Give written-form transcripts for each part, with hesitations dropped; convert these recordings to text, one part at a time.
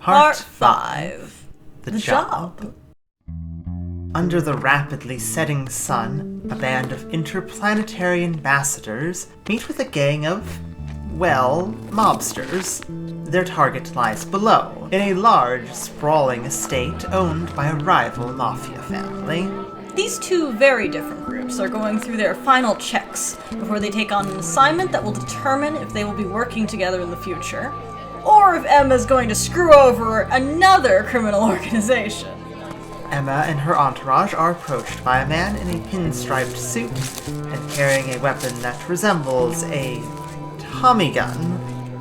Part 5. The Job. Under the rapidly setting sun, a band of interplanetary ambassadors meet with a gang of, mobsters. Their target lies below, in a large, sprawling estate owned by a rival mafia family. These two very different groups are going through their final checks before they take on an assignment that will determine if they will be working together in the future, or if Emma's going to screw over another criminal organization. Emma and her entourage are approached by a man in a pinstriped suit and carrying a weapon that resembles a Tommy gun.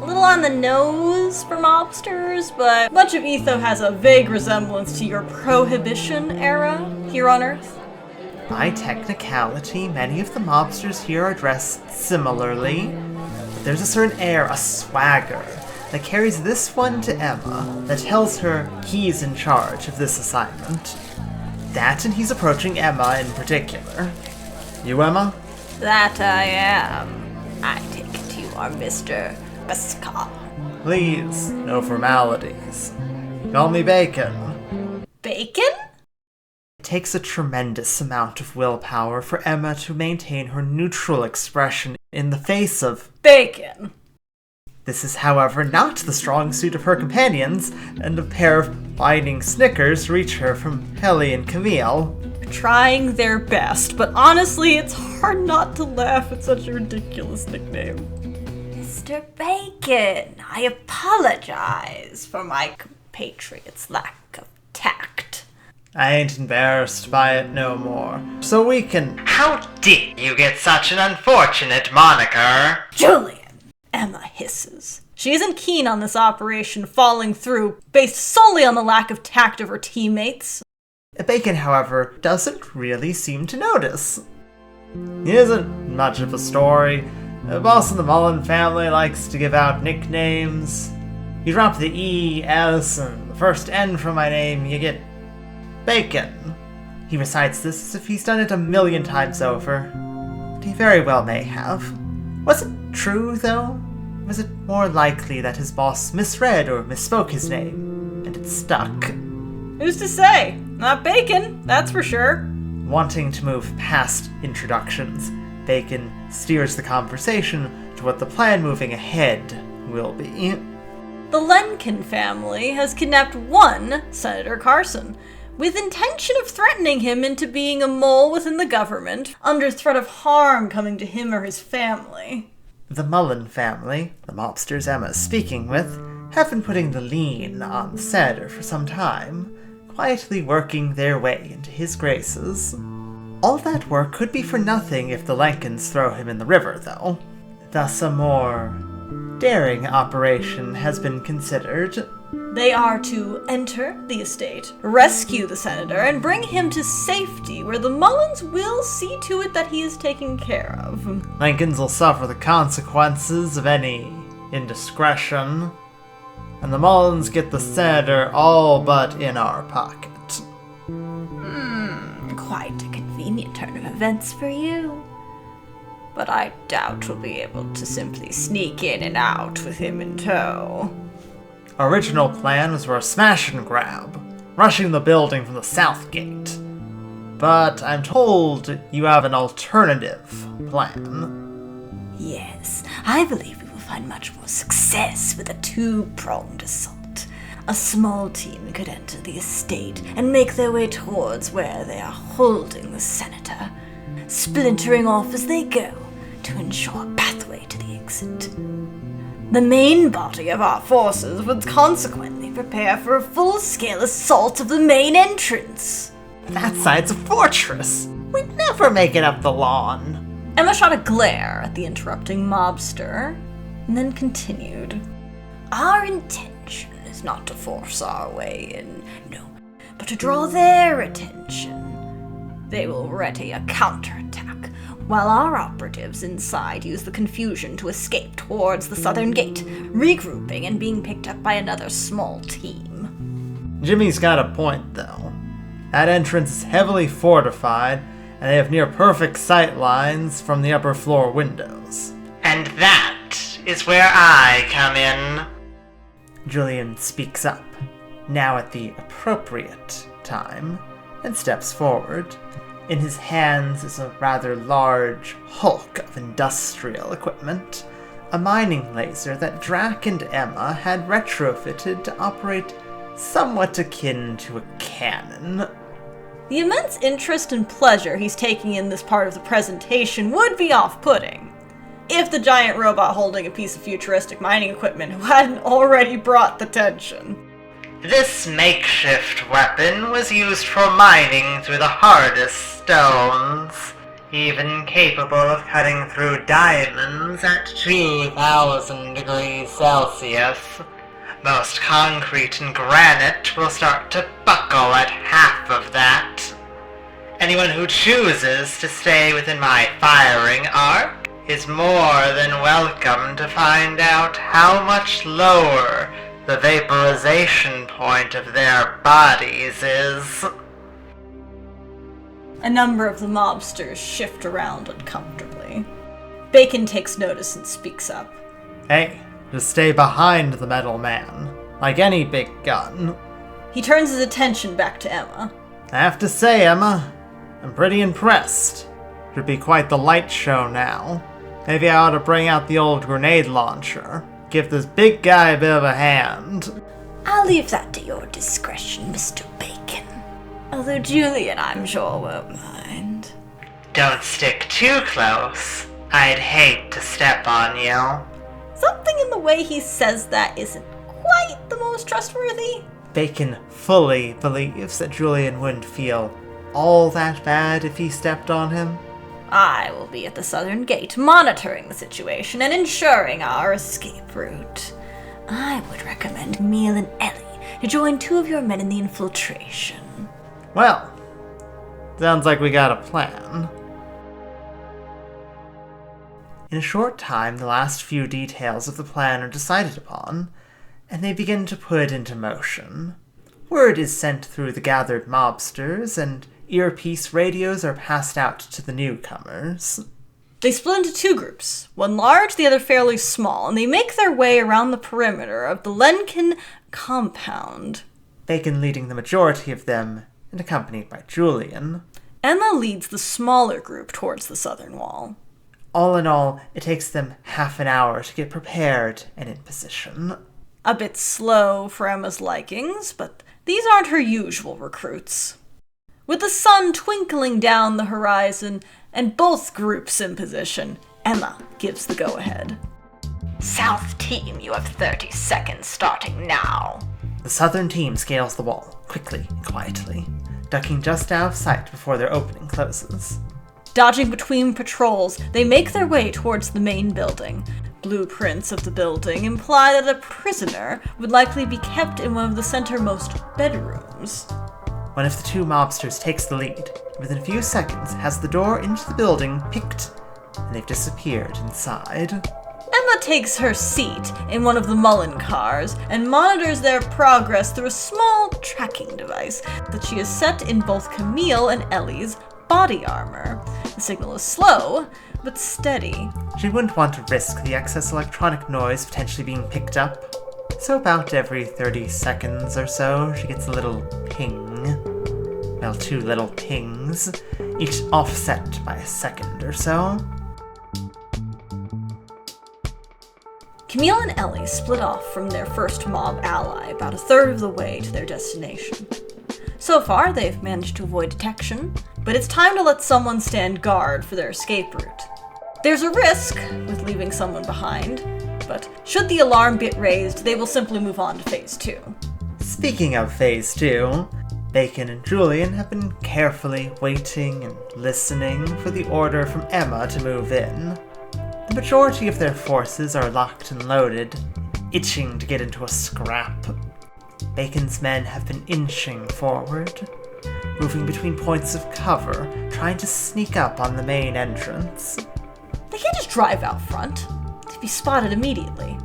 A little on the nose for mobsters, but much of Etho has a vague resemblance to your Prohibition era here on Earth. By technicality, many of the mobsters here are dressed similarly, but there's a certain air, a swagger, that carries this one to Emma that tells her he's in charge of this assignment. That and he's approaching Emma in particular. You, Emma? That I am. I take it you are Mr. Pascal. Please, no formalities. Call me Bacon. Bacon? It takes a tremendous amount of willpower for Emma to maintain her neutral expression in the face of Bacon. This is, however, not the strong suit of her companions, and a pair of whining snickers reach her from Helly and Camille. Trying their best, but honestly, it's hard not to laugh at such a ridiculous nickname. Mr. Bacon, I apologize for my compatriot's lack of tact. I ain't embarrassed by it no more. So we can... How did you get such an unfortunate moniker? Julian! Emma hisses. She isn't keen on this operation falling through, based solely on the lack of tact of her teammates. Bacon, however, doesn't really seem to notice. It isn't much of a story. The boss of the Mullen family likes to give out nicknames. You drop the E, S, and the first N from my name, you get Bacon. He recites this as if he's done it 1,000,000 times over. But he very well may have. Was it true, though? Was it more likely that his boss misread or misspoke his name, and it stuck? Who's to say? Not Bacon, that's for sure. Wanting to move past introductions, Bacon steers the conversation to what the plan moving ahead will be. The Lenkin family has kidnapped one Senator Carson, with intention of threatening him into being a mole within the government, under threat of harm coming to him or his family. The Mullen family, the mobsters Emma is speaking with, have been putting the lean on the senator for some time, quietly working their way into his graces. All that work could be for nothing if the Lenkins throw him in the river, though. Thus a more daring operation has been considered. They are to enter the estate, rescue the senator, and bring him to safety, where the Mullens will see to it that he is taken care of. Lenkins will suffer the consequences of any indiscretion, and the Mullens get the senator all but in our pocket. Quite a convenient turn of events for you. But I doubt we'll be able to simply sneak in and out with him in tow. Original plan was for a smash and grab, rushing the building from the south gate. But I'm told you have an alternative plan. Yes, I believe we will find much more success with a two-pronged assault. A small team could enter the estate and make their way towards where they are holding the senator, splintering off as they go to ensure a pathway to the exit. The main body of our forces would consequently prepare for a full-scale assault of the main entrance. That side's a fortress. We'd never make it up the lawn. Emma shot a glare at the interrupting mobster, and then continued. Our intention is not to force our way in, no, but to draw their attention. They will ready a counterattack, while our operatives inside use the confusion to escape towards the southern gate, regrouping and being picked up by another small team. Jimmy's got a point, though. That entrance is heavily fortified, and they have near-perfect sight lines from the upper floor windows. And that is where I come in. Julian speaks up, now at the appropriate time, and steps forward. In his hands is a rather large hulk of industrial equipment, a mining laser that Drac and Emma had retrofitted to operate somewhat akin to a cannon. The immense interest and pleasure he's taking in this part of the presentation would be off-putting, if the giant robot holding a piece of futuristic mining equipment hadn't already brought the tension. This makeshift weapon was used for mining through the hardest stones, even capable of cutting through diamonds at 2,000 degrees Celsius. Most concrete and granite will start to buckle at half of that. Anyone who chooses to stay within my firing arc is more than welcome to find out how much lower the vaporization point of their bodies is. A number of the mobsters shift around uncomfortably. Bacon takes notice and speaks up. Hey, just stay behind the metal man, like any big gun. He turns his attention back to Emma. I have to say, Emma, I'm pretty impressed. Should be quite the light show now. Maybe I ought to bring out the old grenade launcher. Give this big guy a bit of a hand. I'll leave that to your discretion, Mr. Bacon. Although Julian, I'm sure, won't mind. Don't stick too close. I'd hate to step on you. Something in the way he says that isn't quite the most trustworthy. Bacon fully believes that Julian wouldn't feel all that bad if he stepped on him. I will be at the southern gate, monitoring the situation and ensuring our escape route. I would recommend Emil and Ellie to join two of your men in the infiltration. Well, sounds like we got a plan. In a short time, the last few details of the plan are decided upon, and they begin to put into motion. Word is sent through the gathered mobsters, and earpiece radios are passed out to the newcomers. They split into two groups, one large, the other fairly small, and they make their way around the perimeter of the Lenkin compound. Bacon leading the majority of them, and accompanied by Julian. Emma leads the smaller group towards the southern wall. All in all, it takes them half an hour to get prepared and in position. A bit slow for Emma's likings, but these aren't her usual recruits. With the sun twinkling down the horizon and both groups in position, Emma gives the go-ahead. South team, you have 30 seconds starting now. The southern team scales the wall, quickly and quietly, ducking just out of sight before their opening closes. Dodging between patrols, they make their way towards the main building. Blueprints of the building imply that a prisoner would likely be kept in one of the centermost bedrooms. One of the two mobsters takes the lead, and within a few seconds has the door into the building picked, and they've disappeared inside. Emma takes her seat in one of the Mullen cars and monitors their progress through a small tracking device that she has set in both Camille and Ellie's body armor. The signal is slow, but steady. She wouldn't want to risk the excess electronic noise potentially being picked up, so about every 30 seconds or so she gets a little ping. Well, two little pings, each offset by a second or so. Camille and Ellie split off from their first mob ally about a third of the way to their destination. So far, they've managed to avoid detection, but it's time to let someone stand guard for their escape route. There's a risk with leaving someone behind, but should the alarm get raised, they will simply move on to Phase 2. Speaking of Phase 2, Bacon and Julian have been carefully waiting and listening for the order from Emma to move in. The majority of their forces are locked and loaded, itching to get into a scrap. Bacon's men have been inching forward, moving between points of cover, trying to sneak up on the main entrance. They can't just drive out front. They'd be spotted immediately.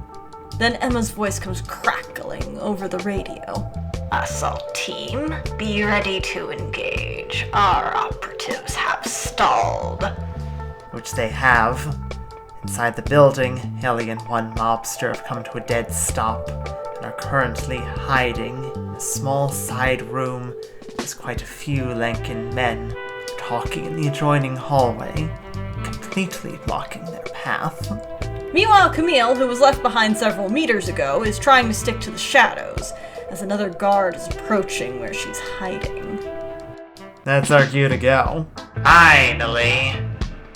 Then Emma's voice comes crackling over the radio. Assault team, be ready to engage. Our operatives have stalled. Which they have. Inside the building, Ellie and one mobster have come to a dead stop and are currently hiding in a small side room as quite a few lankin men talking in the adjoining hallway, completely blocking their path. Meanwhile, Camille, who was left behind several meters ago, is trying to stick to the shadows, as another guard is approaching where she's hiding. That's our cue to go. Finally.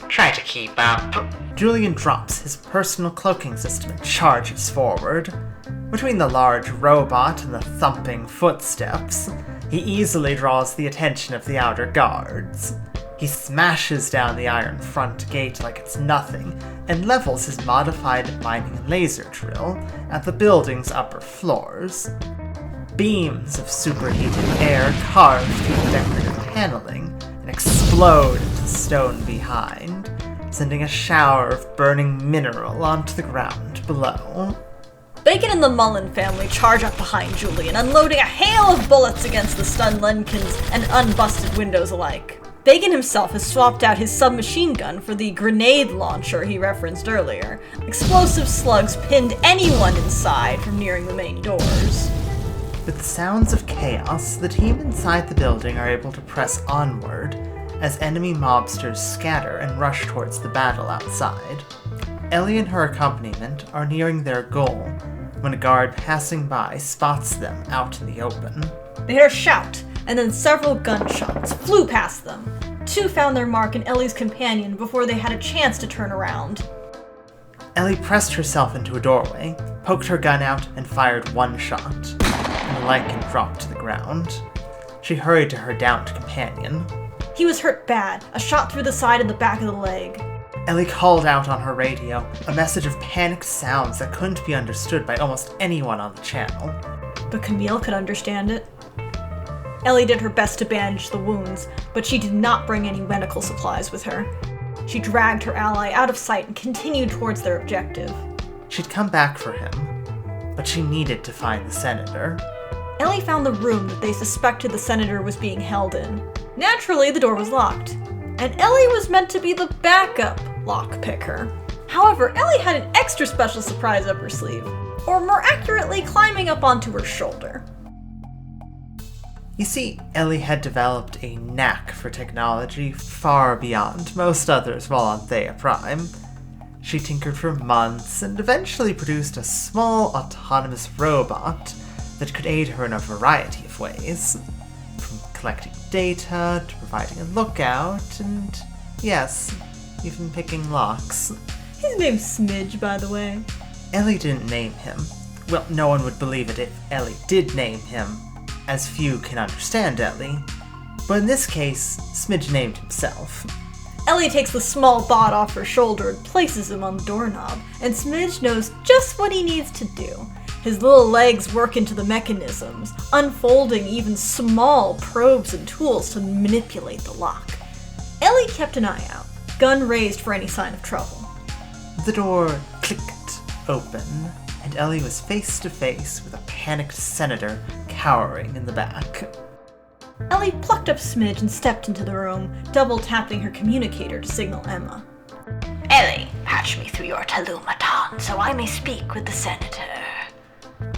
Try to keep up. Julian drops his personal cloaking system and charges forward. Between the large robot and the thumping footsteps, he easily draws the attention of the outer guards. He smashes down the iron front gate like it's nothing and levels his modified mining laser drill at the building's upper floors. Beams of superheated air carve through the decorative paneling and explode into the stone behind, sending a shower of burning mineral onto the ground below. Bacon and the Mullen family charge up behind Julian, unloading a hail of bullets against the stunned Lenkins and unbusted windows alike. Bacon himself has swapped out his submachine gun for the grenade launcher he referenced earlier. Explosive slugs pinned anyone inside from nearing the main doors. With sounds of chaos, the team inside the building are able to press onward as enemy mobsters scatter and rush towards the battle outside. Ellie and her accompaniment are nearing their goal when a guard passing by spots them out in the open. They hear a shout, and then several gunshots flew past them. Two found their mark in Ellie's companion before they had a chance to turn around. Ellie pressed herself into a doorway, poked her gun out, and fired one shot, and the Lycan dropped to the ground. She hurried to her downed companion. He was hurt bad, a shot through the side and the back of the leg. Ellie called out on her radio, a message of panicked sounds that couldn't be understood by almost anyone on the channel. But Camille could understand it. Ellie did her best to bandage the wounds, but she did not bring any medical supplies with her. She dragged her ally out of sight and continued towards their objective. She'd come back for him, but she needed to find the senator. Ellie found the room that they suspected the senator was being held in. Naturally, the door was locked, and Ellie was meant to be the backup lockpicker. However, Ellie had an extra special surprise up her sleeve, or more accurately, climbing up onto her shoulder. You see, Ellie had developed a knack for technology far beyond most others while on Thea Prime. She tinkered for months and eventually produced a small autonomous robot that could aid her in a variety of ways. From collecting data to providing a lookout and, yes, even picking locks. His name's Smidge, by the way. Ellie didn't name him. Well, no one would believe it if Ellie did name him, as few can understand Ellie. But in this case, Smidge named himself. Ellie takes the small bot off her shoulder and places him on the doorknob, and Smidge knows just what he needs to do. His little legs work into the mechanisms, unfolding even small probes and tools to manipulate the lock. Ellie kept an eye out, gun raised for any sign of trouble. The door clicked open, and Ellie was face to face with a panicked senator cowering in the back. Ellie plucked up Smidge and stepped into the room, double-tapping her communicator to signal Emma. Ellie, patch me through your telumaton so I may speak with the senator.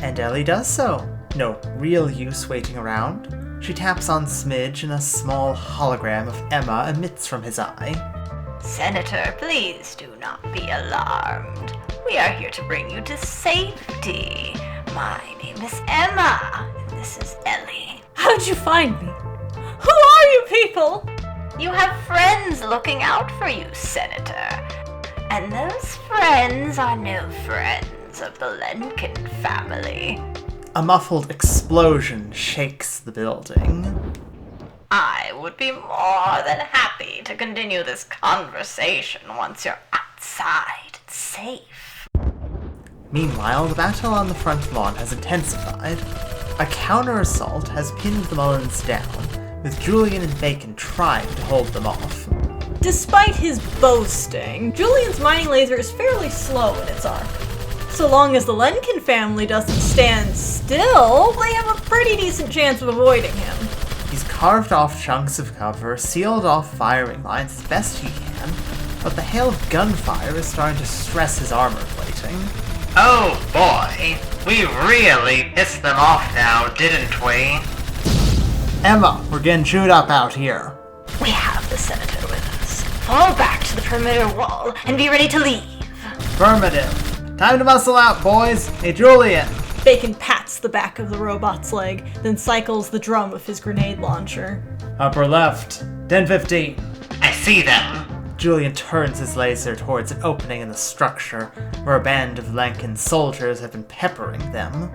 And Ellie does so. No real use waiting around. She taps on Smidge and a small hologram of Emma emits from his eye. Senator, please do not be alarmed. We are here to bring you to safety. My name is Emma, and this is Ellie. How'd you find me? Who are you people? You have friends looking out for you, Senator. And those friends are no friends of the Lenkin family. A muffled explosion shakes the building. I would be more than happy to continue this conversation once you're outside and safe. Meanwhile, the battle on the front lawn has intensified. A counter-assault has pinned the Mullins down, with Julian and Bacon trying to hold them off. Despite his boasting, Julian's mining laser is fairly slow in its arc. So long as the Lenkin family doesn't stand still, they have a pretty decent chance of avoiding him. He's carved off chunks of cover, sealed off firing lines as best he can, but the hail of gunfire is starting to stress his armor plating. Oh boy, we really pissed them off now, didn't we? Emma, we're getting chewed up out here. We have the senator with us. Fall back to the perimeter wall and be ready to leave. Affirmative. Time to muscle out, boys. Hey, Julian. Bacon pats the back of the robot's leg, then cycles the drum of his grenade launcher. Upper left. 10-15. I see them. Julian turns his laser towards an opening in the structure, where a band of Lankan soldiers have been peppering them.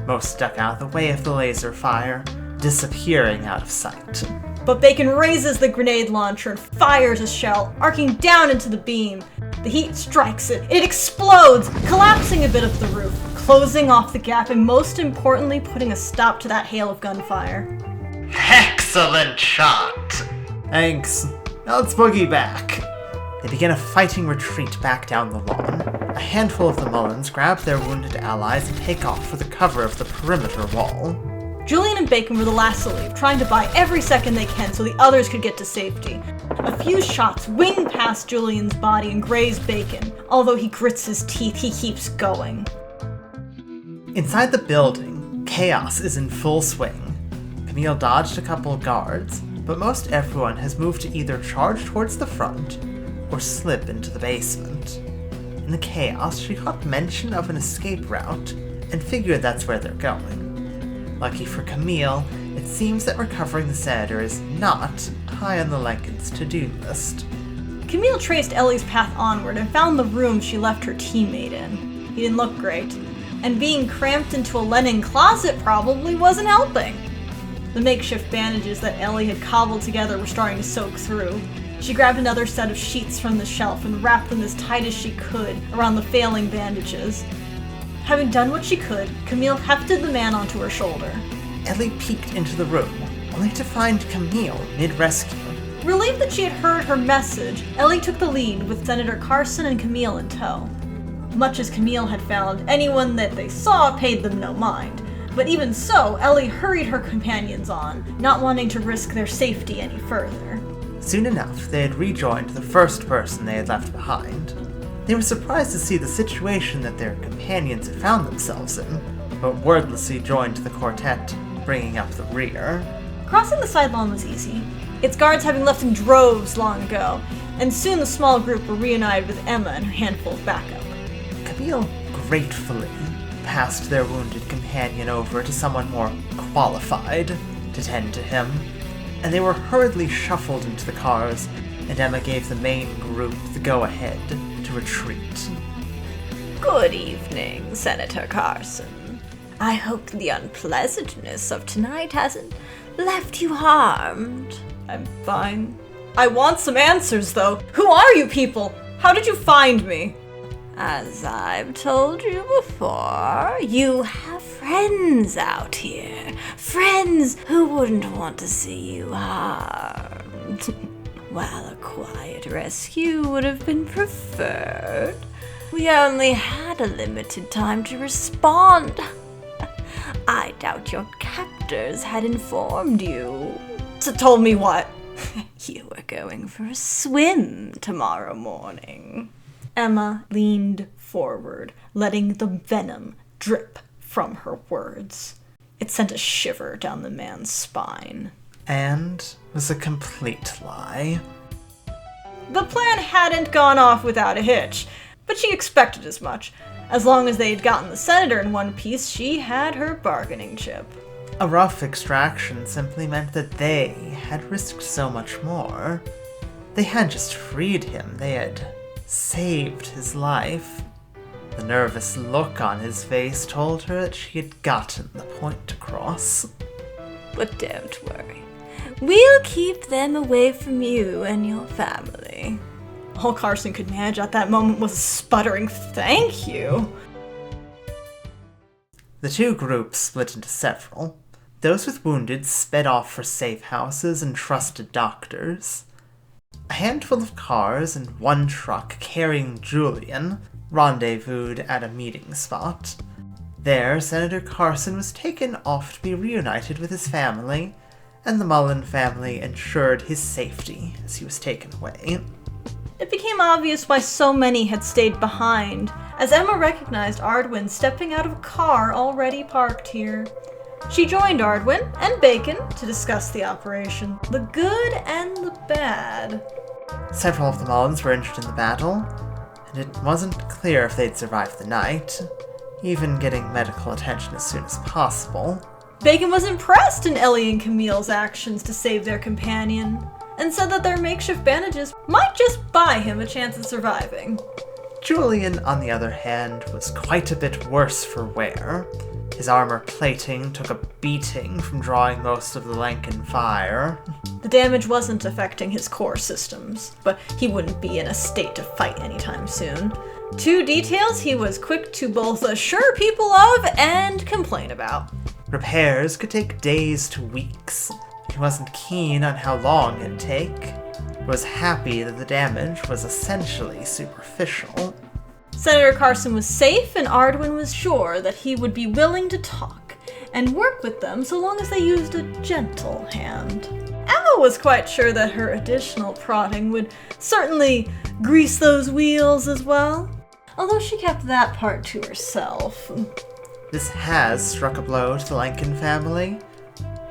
Most duck out of the way of the laser fire, disappearing out of sight. But Bacon raises the grenade launcher and fires a shell, arcing down into the beam. The heat strikes it. It explodes, collapsing a bit of the roof, closing off the gap, and most importantly, putting a stop to that hail of gunfire. Excellent shot. Thanks. Now let's boogie back. They begin a fighting retreat back down the lawn. A handful of the Mullins grab their wounded allies and take off for the cover of the perimeter wall. Julian and Bacon were the last to leave, trying to buy every second they can so the others could get to safety. A few shots wing past Julian's body and graze Bacon. Although he grits his teeth, he keeps going. Inside the building, chaos is in full swing. Camille dodged a couple of guards, but most everyone has moved to either charge towards the front or slip into the basement. In the chaos, she caught mention of an escape route and figured that's where they're going. Lucky for Camille, it seems that recovering the senator is not high on the Lankan's to-do list. Camille traced Ellie's path onward and found the room she left her teammate in. He didn't look great, and being cramped into a linen closet probably wasn't helping. The makeshift bandages that Ellie had cobbled together were starting to soak through. She grabbed another set of sheets from the shelf and wrapped them as tight as she could around the failing bandages. Having done what she could, Camille hefted the man onto her shoulder. Ellie peeked into the room, only to find Camille mid-rescue. Relieved that she had heard her message, Ellie took the lead with Senator Carson and Camille in tow. Much as Camille had found, anyone that they saw paid them no mind. But even so, Ellie hurried her companions on, not wanting to risk their safety any further. Soon enough, they had rejoined the first person they had left behind. They were surprised to see the situation that their companions had found themselves in, but wordlessly joined the quartet, bringing up the rear. Crossing the side lawn was easy, its guards having left in droves long ago, and soon the small group were reunited with Emma and her handful of backup. Camille gratefully passed their wounded companion over to someone more qualified to tend to him, and they were hurriedly shuffled into the cars, and Emma gave the main group the go-ahead to retreat. Good evening, Senator Carson. I hope the unpleasantness of tonight hasn't left you harmed. I'm fine. I want some answers, though. Who are you people? How did you find me? As I've told you before, you have friends out here. Friends who wouldn't want to see you harmed. While a quiet rescue would have been preferred, we only had a limited time to respond. I doubt your captors had informed you. Told me what? You were going for a swim tomorrow morning. Emma leaned forward, letting the venom drip from her words. It sent a shiver down the man's spine. And was a complete lie. The plan hadn't gone off without a hitch, but she expected as much. As long as they had gotten the senator in one piece, she had her bargaining chip. A rough extraction simply meant that they had risked so much more. They hadn't just freed him, they had saved his life. The nervous look on his face told her that she had gotten the point across. But don't worry. We'll keep them away from you and your family. All Carson could manage at that moment was a sputtering "thank you." The two groups split into several. Those with wounded sped off for safe houses and trusted doctors. A handful of cars and one truck carrying Julian rendezvoused at a meeting spot. There, Senator Carson was taken off to be reunited with his family, and the Mullen family ensured his safety as he was taken away. It became obvious why so many had stayed behind, as Emma recognized Ardwin stepping out of a car already parked here. She joined Ardwin and Bacon to discuss the operation, the good and the bad. Several of the Mullins were injured in the battle, and it wasn't clear if they'd survive the night, even getting medical attention as soon as possible. Bacon was impressed in Ellie and Camille's actions to save their companion, and said that their makeshift bandages might just buy him a chance at surviving. Julian, on the other hand, was quite a bit worse for wear. His armor plating took a beating from drawing most of the Lankan fire. The damage wasn't affecting his core systems, but he wouldn't be in a state to fight anytime soon. Two details he was quick to both assure people of and complain about. Repairs could take days to weeks. He wasn't keen on how long it'd take. He was happy that the damage was essentially superficial. Senator Carson was safe, and Ardwin was sure that he would be willing to talk and work with them so long as they used a gentle hand. Emma was quite sure that her additional prodding would certainly grease those wheels as well, although she kept that part to herself. This has struck a blow to the Lankan family,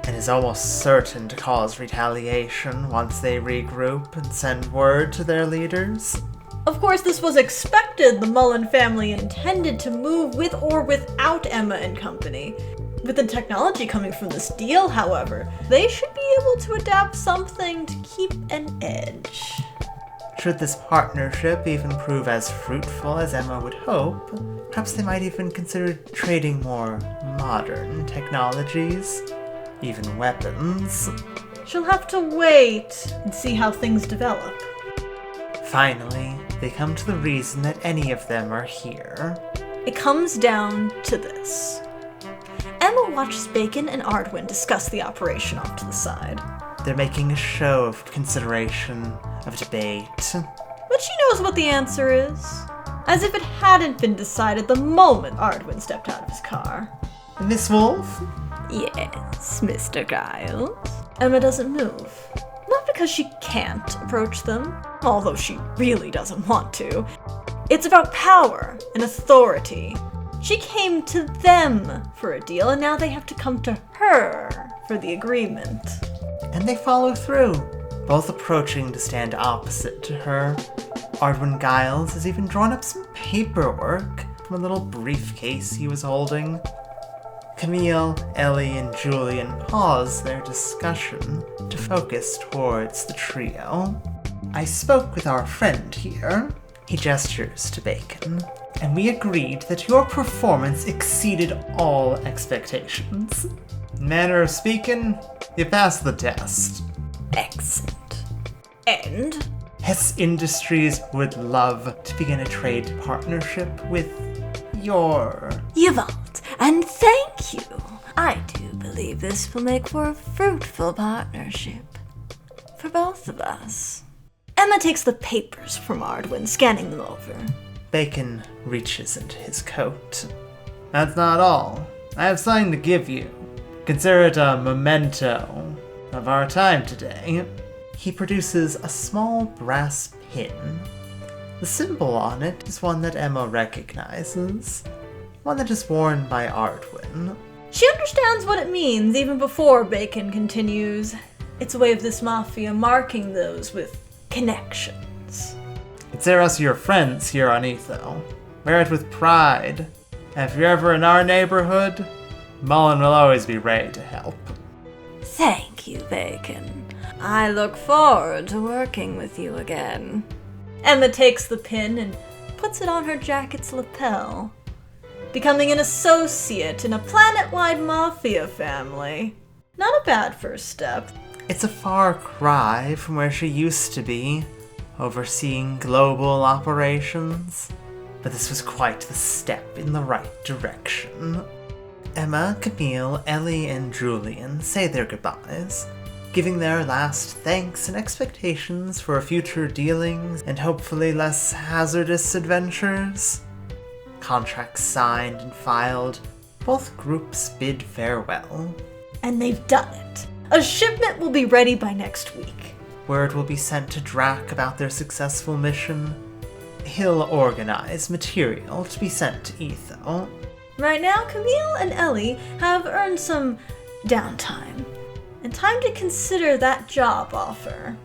and is almost certain to cause retaliation once they regroup and send word to their leaders. Of course, this was expected. The Mullen family intended to move with or without Emma and company. With the technology coming from this deal, however, they should be able to adapt something to keep an edge. Should this partnership even prove as fruitful as Emma would hope, perhaps they might even consider trading more modern technologies, even weapons. She'll have to wait and see how things develop. Finally, they come to the reason that any of them are here. It comes down to this. Emma watches Bacon and Ardwin discuss the operation off to the side. They're making a show of consideration, of debate. But she knows what the answer is. As if it hadn't been decided the moment Ardwin stepped out of his car. Miss Wolf? Yes, Mr. Giles. Emma doesn't move. Not because she can't approach them, although she really doesn't want to. It's about power and authority. She came to them for a deal, and now they have to come to her for the agreement. And they follow through, both approaching to stand opposite to her. Ardwin Giles has even drawn up some paperwork from a little briefcase he was holding. Camille, Ellie, and Julian pause their discussion to focus towards the trio. I spoke with our friend here. He gestures to Bacon, and we agreed that your performance exceeded all expectations. Manner of speaking, you passed the test. Excellent. And? Hess Industries would love to begin a trade partnership with your... Yvalt, and thank you. I do believe this will make for a fruitful partnership. For both of us. Emma takes the papers from Ardwin, scanning them over. Bacon reaches into his coat. That's not all. I have something to give you. Consider it a memento of our time today. He produces a small brass pin. The symbol on it is one that Emma recognizes, one that is worn by Ardwin. She understands what it means even before Bacon continues. It's a way of this mafia marking those with connections. Consider us your friends here on Etho. Wear it with pride. And if you're ever in our neighborhood, Mullen will always be ready to help. Thank you, Bacon. I look forward to working with you again. Emma takes the pin and puts it on her jacket's lapel, becoming an associate in a planet-wide mafia family. Not a bad first step. It's a far cry from where she used to be, overseeing global operations, but this was quite the step in the right direction. Emma, Camille, Ellie, and Julian say their goodbyes, giving their last thanks and expectations for future dealings and hopefully less hazardous adventures. Contracts signed and filed, both groups bid farewell. And they've done it. A shipment will be ready by next week. Word will be sent to Drak about their successful mission, he'll organize material to be sent to Ethel. Right now, Camille and Ellie have earned some downtime, and time to consider that job offer.